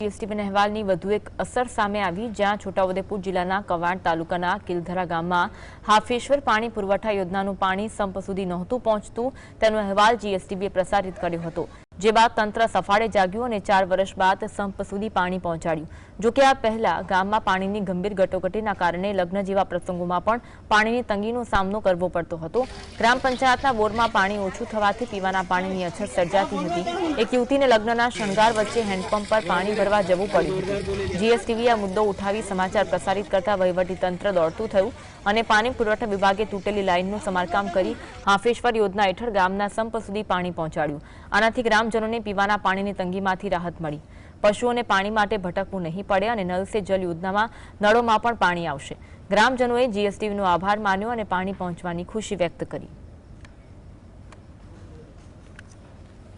GSTV અહેવાલની વધુ એક અસર સામે આવી, જ્યાં છોટાઉદેપુર જિલ્લાના કવાંટ તાલુકાના કિલધરા ગામમાં હાફેશ્વર પાણી પુરવઠા યોજનાનું પાણી સંપ સુધી નહોતું પહોંચતું તેનો અહેવાલ જીએસટીવીએ પ્રસારિત કર્યો હતો, જે બાદ તંત્ર સફાળે જાગ્યું અને 4 વર્ષ બાદ સંપ સુધી પાણી પહોંચાડ્યું। જોકે આ પહેલા ગામમાં પાણીની ગંભીર કટોકટીના કારણે લગ્ન જેવા પ્રસંગોમાં પણ પાણીની તંગીનો સામનો કરવો પડતો હતો। ગ્રામ પંચાયતના બોરમાં પાણી ઓછું થવાથી પીવાના પાણીની અછત સર્જાતી હતી। એક યુવતીને લગ્નના શણગાર વચ્ચે હેન્ડપંપ પર પાણી ભરવા જવું પડ્યું હતું। જીએસટીવીએ આ મુદ્દો ઉઠાવી સમાચાર પ્રસારિત કરતા વહીવટીતંત્ર દોડતું થયું અને પાણી પુરવઠા વિભાગે તૂટેલી લાઇનનું સમારકામ કરી હાફેશ્વર યોજના હેઠળ ગામના સંપ સુધી પાણી પહોંચાડ્યું। આનાથી ગ્રામજનોને પીવાના પાણીની તંગીમાંથી રાહત મળી। પશુઓને પાણી માટે ભટકવું નહીં પડે અને નલ સે જલ યોજનામાં નળોમાં પણ પાણી આવશે। ગ્રામજનોએ જીએસટીવીનો આભાર માન્યો અને પાણી પહોંચવાની ખુશી વ્યક્ત કરી।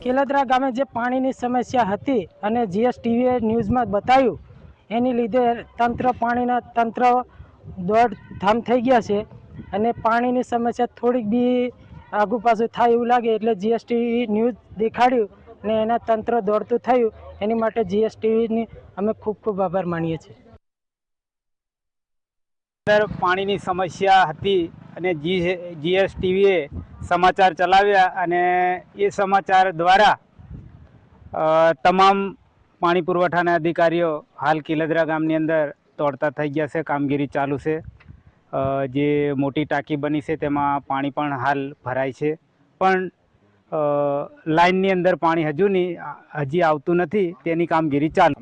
કેલદરા ગામે જે પાણીની સમસ્યા હતી અને જીએસટીવીએ ન્યૂઝમાં બતાવ્યું, એની લીધે પાણીના તંત્ર દોડધામ થઈ ગયા છે અને પાણીની સમસ્યા થોડીક બી આગુ પાછું થાય એવું લાગે એટલે જીએસટીવી ન્યૂઝ દેખાડ્યું ને એના તંત્ર દોડતું થયું। એની માટે જીએસટીવીની અમે ખૂબ ખૂબ આભાર માનીએ છીએ। પાણીની સમસ્યા હતી અને જીએસટીવીએ સમાચાર ચલાવ્યા અને એ સમાચાર દ્વારા તમામ પાણી પુરવઠાના અધિકારીઓ હાલ કિલદરા ગામની અંદર દોડતા થઈ ગયા છે। કામગીરી ચાલુ છે। જે મોટી ટાંકી બની છે તેમાં પાણી પણ હાલ ભરાય છે, પણ લાઇનની અંદર પાણી હજી આવતું નથી, તેની કામગીરી ચાલુ।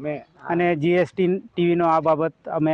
અને જીએસટીવીનો આ બાબત અમે